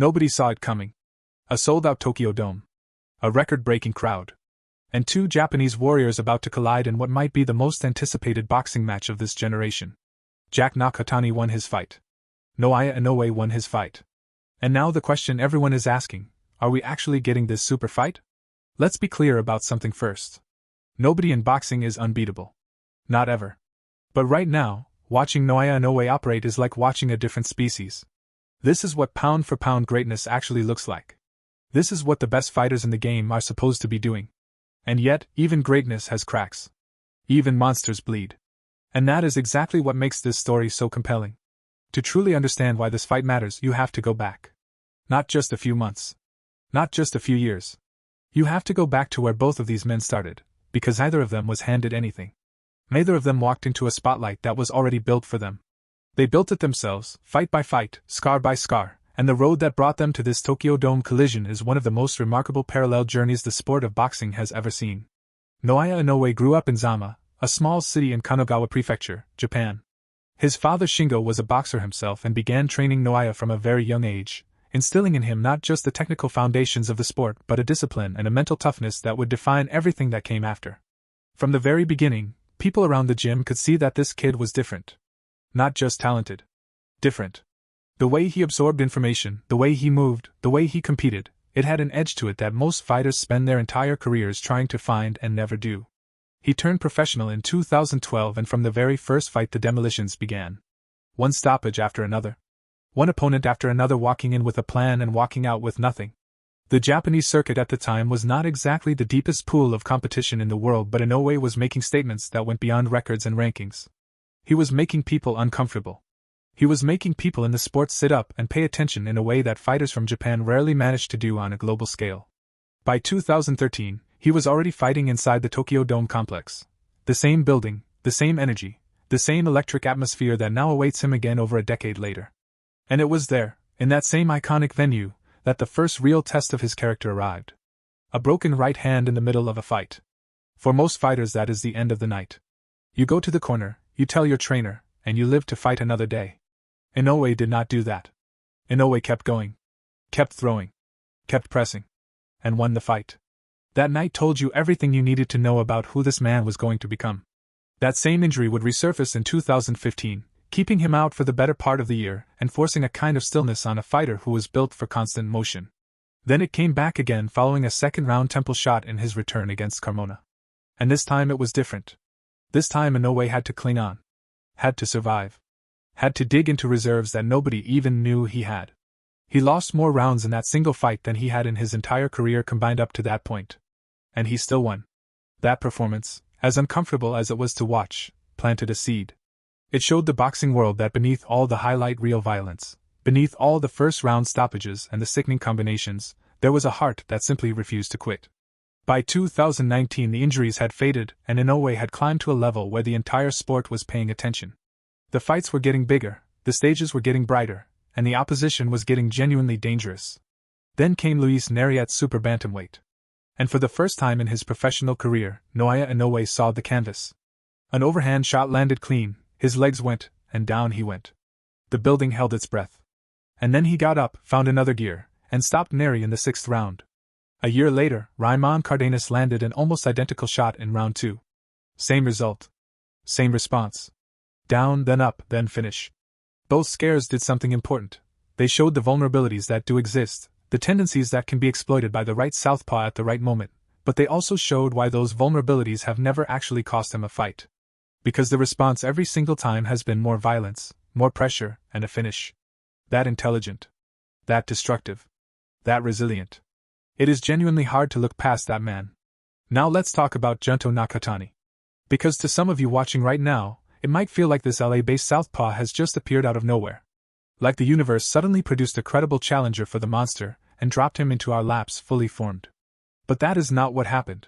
Nobody saw it coming. A sold-out Tokyo Dome. A record-breaking crowd. And two Japanese warriors about to collide in what might be the most anticipated boxing match of this generation. Junto Nakatani won his fight. Noaya Inoue won his fight. And now the question everyone is asking, are we actually getting this super fight? Let's be clear about something first. Nobody in boxing is unbeatable. Not ever. But right now, watching Noaya Inoue operate is like watching a different species. This is what pound-for-pound greatness actually looks like. This is what the best fighters in the game are supposed to be doing. And yet, even greatness has cracks. Even monsters bleed. And that is exactly what makes this story so compelling. To truly understand why this fight matters, you have to go back. Not just a few months. Not just a few years. You have to go back to where both of these men started, because neither of them was handed anything. Neither of them walked into a spotlight that was already built for them. They built it themselves, fight by fight, scar by scar, and the road that brought them to this Tokyo Dome collision is one of the most remarkable parallel journeys the sport of boxing has ever seen. Noaya Inoue grew up in Zama, a small city in Kanagawa Prefecture, Japan. His father Shingo was a boxer himself and began training Noaya from a very young age, instilling in him not just the technical foundations of the sport but a discipline and a mental toughness that would define everything that came after. From the very beginning, people around the gym could see that this kid was different. Not just talented. Different. The way he absorbed information, the way he moved, the way he competed, it had an edge to it that most fighters spend their entire careers trying to find and never do. He turned professional in 2012 and from the very first fight the demolitions began. One stoppage after another. One opponent after another walking in with a plan and walking out with nothing. The Japanese circuit at the time was not exactly the deepest pool of competition in the world, but Inoue was making statements that went beyond records and rankings. He was making people uncomfortable. He was making people in the sport sit up and pay attention in a way that fighters from Japan rarely managed to do on a global scale. By 2013, he was already fighting inside the Tokyo Dome complex. The same building, the same energy, the same electric atmosphere that now awaits him again over a decade later. And it was there, in that same iconic venue, that the first real test of his character arrived. A broken right hand in the middle of a fight. For most fighters that is the end of the night. You go to the corner, you tell your trainer, and you live to fight another day. Inoue did not do that. Inoue kept going. Kept throwing. Kept pressing. And won the fight. That night told you everything you needed to know about who this man was going to become. That same injury would resurface in 2015, keeping him out for the better part of the year and forcing a kind of stillness on a fighter who was built for constant motion. Then it came back again following a second-round temple shot in his return against Carmona. And this time it was different. This time Inoue had to cling on. Had to survive. Had to dig into reserves that nobody even knew he had. He lost more rounds in that single fight than he had in his entire career combined up to that point. And he still won. That performance, as uncomfortable as it was to watch, planted a seed. It showed the boxing world that beneath all the highlight reel violence, beneath all the first-round stoppages and the sickening combinations, there was a heart that simply refused to quit. By 2019 the injuries had faded and Inoue had climbed to a level where the entire sport was paying attention. The fights were getting bigger, the stages were getting brighter, and the opposition was getting genuinely dangerous. Then came Luis Neri at super bantamweight. And for the first time in his professional career, Noaya Inoue saw the canvas. An overhand shot landed clean, his legs went, and down he went. The building held its breath. And then he got up, found another gear, and stopped Neri in the 6th round. A year later, Raimon Cardenas landed an almost identical shot in round 2. Same result. Same response. Down, then up, then finish. Both scares did something important. They showed the vulnerabilities that do exist, the tendencies that can be exploited by the right southpaw at the right moment, but they also showed why those vulnerabilities have never actually cost him a fight. Because the response every single time has been more violence, more pressure, and a finish. That intelligent. That destructive. That resilient. It is genuinely hard to look past that man. Now let's talk about Junto Nakatani. Because to some of you watching right now, it might feel like this LA-based southpaw has just appeared out of nowhere. Like the universe suddenly produced a credible challenger for the monster and dropped him into our laps fully formed. But that is not what happened.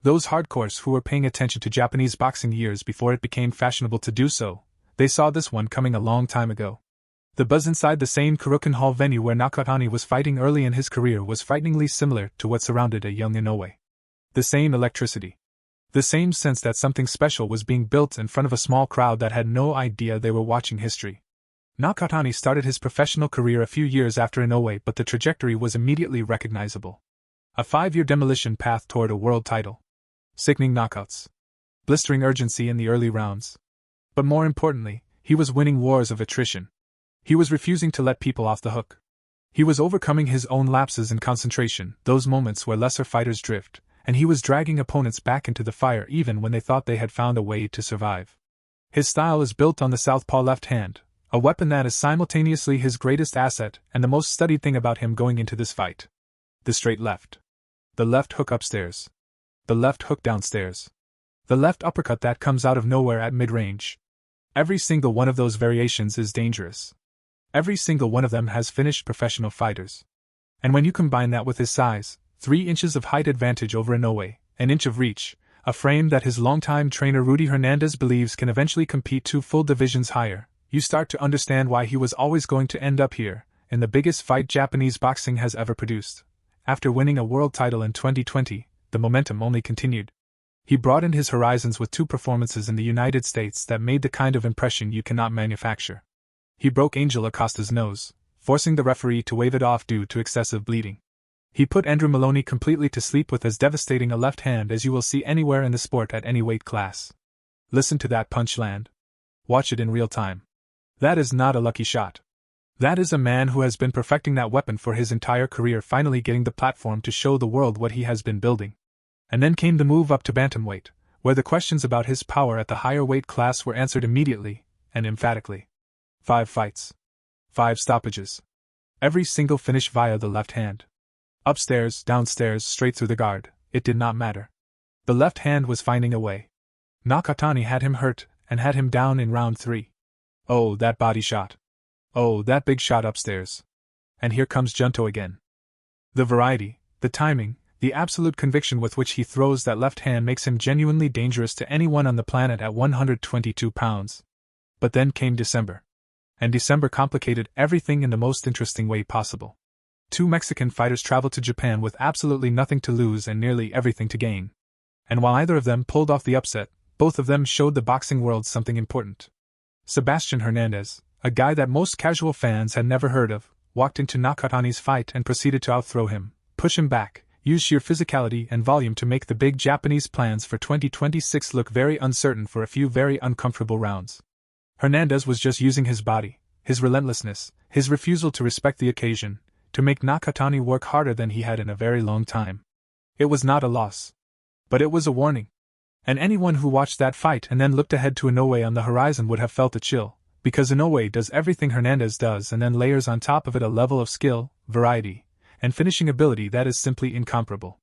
Those hardcores who were paying attention to Japanese boxing years before it became fashionable to do so, they saw this one coming a long time ago. The buzz inside the same Karukan Hall venue where Nakatani was fighting early in his career was frighteningly similar to what surrounded a young Inoue. The same electricity. The same sense that something special was being built in front of a small crowd that had no idea they were watching history. Nakatani started his professional career a few years after Inoue, but the trajectory was immediately recognizable. A 5-year demolition path toward a world title. Sickening knockouts. Blistering urgency in the early rounds. But more importantly, he was winning wars of attrition. He was refusing to let people off the hook. He was overcoming his own lapses in concentration, those moments where lesser fighters drift, and he was dragging opponents back into the fire even when they thought they had found a way to survive. His style is built on the southpaw left hand, a weapon that is simultaneously his greatest asset and the most studied thing about him going into this fight. The straight left. The left hook upstairs. The left hook downstairs. The left uppercut that comes out of nowhere at mid-range. Every single one of those variations is dangerous. Every single one of them has finished professional fighters. And when you combine that with his size, 3 inches of height advantage over Inoue, an inch of reach, a frame that his longtime trainer Rudy Hernandez believes can eventually compete 2 full divisions higher, you start to understand why he was always going to end up here, in the biggest fight Japanese boxing has ever produced. After winning a world title in 2020, the momentum only continued. He broadened his horizons with 2 performances in the United States that made the kind of impression you cannot manufacture. He broke Angel Acosta's nose, forcing the referee to wave it off due to excessive bleeding. He put Andrew Maloney completely to sleep with as devastating a left hand as you will see anywhere in the sport at any weight class. Listen to that punch land. Watch it in real time. That is not a lucky shot. That is a man who has been perfecting that weapon for his entire career finally getting the platform to show the world what he has been building. And then came the move up to bantamweight, where the questions about his power at the higher weight class were answered immediately and emphatically. 5 fights. 5 stoppages. Every single finish via the left hand. Upstairs, downstairs, straight through the guard, it did not matter. The left hand was finding a way. Nakatani had him hurt and had him down in round 3. Oh, that body shot. Oh, that big shot upstairs. And here comes Junto again. The variety, the timing, the absolute conviction with which he throws that left hand makes him genuinely dangerous to anyone on the planet at 122 pounds. But then came December. And December complicated everything in the most interesting way possible. 2 Mexican fighters traveled to Japan with absolutely nothing to lose and nearly everything to gain. And while either of them pulled off the upset, both of them showed the boxing world something important. Sebastian Hernandez, a guy that most casual fans had never heard of, walked into Nakatani's fight and proceeded to outthrow him, push him back, use sheer physicality and volume to make the big Japanese plans for 2026 look very uncertain for a few very uncomfortable rounds. Hernandez was just using his body, his relentlessness, his refusal to respect the occasion, to make Nakatani work harder than he had in a very long time. It was not a loss. But it was a warning. And anyone who watched that fight and then looked ahead to Inoue on the horizon would have felt a chill, because Inoue does everything Hernandez does and then layers on top of it a level of skill, variety, and finishing ability that is simply incomparable.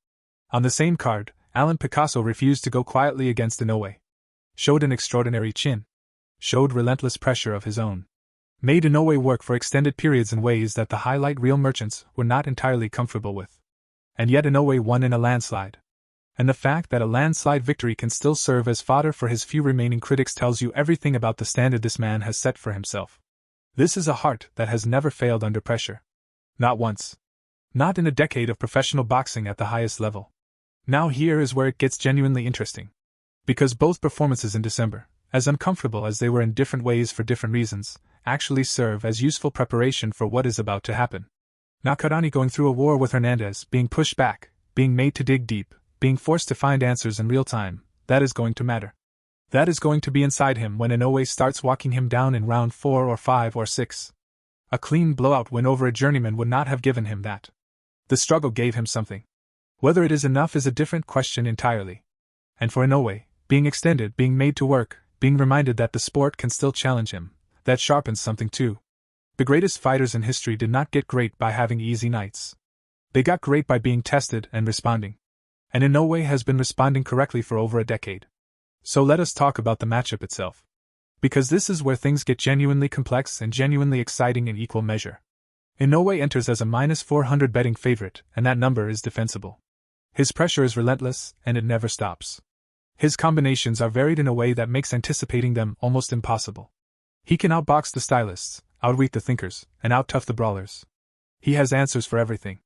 On the same card, Alan Picasso refused to go quietly against Inoue. Showed an extraordinary chin. Showed relentless pressure of his own. Made Inoue work for extended periods in ways that the highlight reel merchants were not entirely comfortable with. And yet Inoue won in a landslide. And the fact that a landslide victory can still serve as fodder for his few remaining critics tells you everything about the standard this man has set for himself. This is a heart that has never failed under pressure. Not once. Not in a decade of professional boxing at the highest level. Now here is where it gets genuinely interesting. Because both performances in December, as uncomfortable as they were in different ways for different reasons, actually serve as useful preparation for what is about to happen. Nakatani going through a war with Hernandez, being pushed back, being made to dig deep, being forced to find answers in real time, that is going to matter. That is going to be inside him when Inoue starts walking him down in round 4 or 5 or 6. A clean blowout win over a journeyman would not have given him that. The struggle gave him something. Whether it is enough is a different question entirely. And for Inoue, being extended, being made to work, being reminded that the sport can still challenge him, that sharpens something too. The greatest fighters in history did not get great by having easy nights. They got great by being tested and responding. And Inoue has been responding correctly for over a decade. So let us talk about the matchup itself. Because this is where things get genuinely complex and genuinely exciting in equal measure. Inoue enters as a -400 betting favorite, and that number is defensible. His pressure is relentless, and it never stops. His combinations are varied in a way that makes anticipating them almost impossible. He can outbox the stylists, outweak the thinkers, and out-tough the brawlers. He has answers for everything.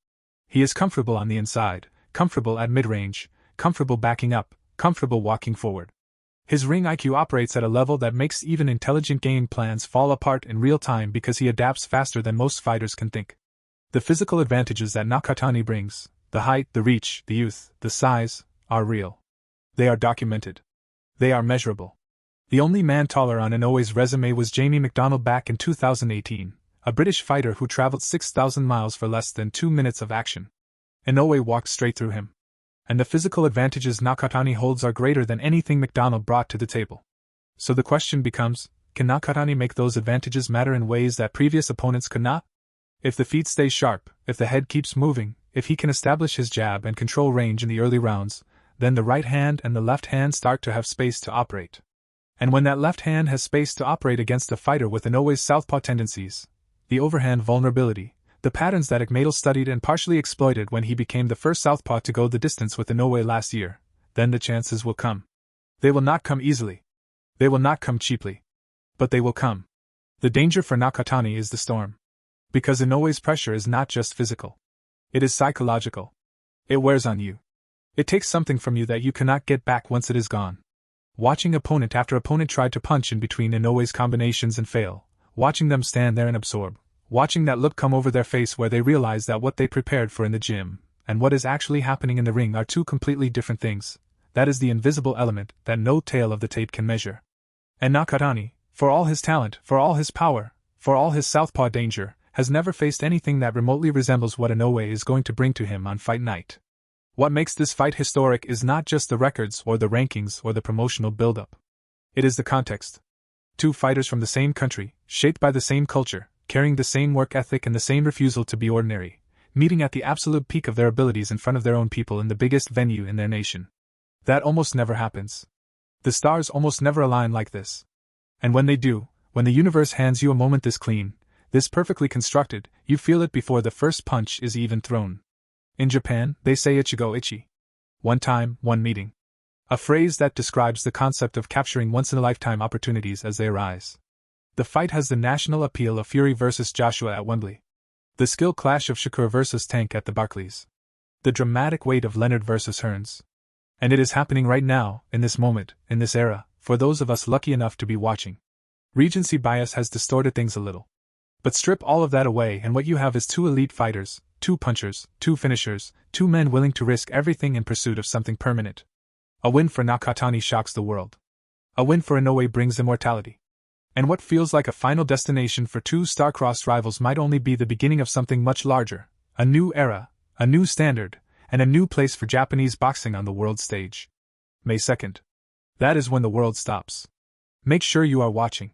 He is comfortable on the inside, comfortable at mid-range, comfortable backing up, comfortable walking forward. His ring IQ operates at a level that makes even intelligent game plans fall apart in real time because he adapts faster than most fighters can think. The physical advantages that Nakatani brings, the height, the reach, the youth, the size, are real. They are documented. They are measurable. The only man taller on Inoue's resume was Jamie McDonald back in 2018, a British fighter who traveled 6,000 miles for less than 2 minutes of action. Inoue walked straight through him. And the physical advantages Nakatani holds are greater than anything McDonald brought to the table. So the question becomes, can Nakatani make those advantages matter in ways that previous opponents could not? If the feet stay sharp, if the head keeps moving, if he can establish his jab and control range in the early rounds, then the right hand and the left hand start to have space to operate. And when that left hand has space to operate against a fighter with Inoue's southpaw tendencies, the overhand vulnerability, the patterns that Akmadel studied and partially exploited when he became the first southpaw to go the distance with Inoue last year, then the chances will come. They will not come easily. They will not come cheaply. But they will come. The danger for Nakatani is the storm. Because Inoue's pressure is not just physical. It is psychological. It wears on you. It takes something from you that you cannot get back once it is gone. Watching opponent after opponent try to punch in between Inoue's combinations and fail, watching them stand there and absorb, watching that look come over their face where they realize that what they prepared for in the gym, and what is actually happening in the ring are two completely different things, that is the invisible element that no tale of the tape can measure. And Nakatani, for all his talent, for all his power, for all his southpaw danger, has never faced anything that remotely resembles what Inoue is going to bring to him on fight night. What makes this fight historic is not just the records or the rankings or the promotional build-up. It is the context. Two fighters from the same country, shaped by the same culture, carrying the same work ethic and the same refusal to be ordinary, meeting at the absolute peak of their abilities in front of their own people in the biggest venue in their nation. That almost never happens. The stars almost never align like this. And when they do, when the universe hands you a moment this clean, this perfectly constructed, you feel it before the first punch is even thrown. In Japan, they say ichigo ichi. One time, one meeting. A phrase that describes the concept of capturing once-in-a-lifetime opportunities as they arise. The fight has the national appeal of Fury vs. Joshua at Wembley. The skill clash of Shakur vs. Tank at the Barclays. The dramatic weight of Leonard vs. Hearns. And it is happening right now, in this moment, in this era, for those of us lucky enough to be watching. Recency bias has distorted things a little. But strip all of that away and what you have is two elite fighters, two punchers, two finishers, two men willing to risk everything in pursuit of something permanent. A win for Nakatani shocks the world. A win for Inoue brings immortality. And what feels like a final destination for two star-crossed rivals might only be the beginning of something much larger, a new era, a new standard, and a new place for Japanese boxing on the world stage. May 2nd. That is when the world stops. Make sure you are watching.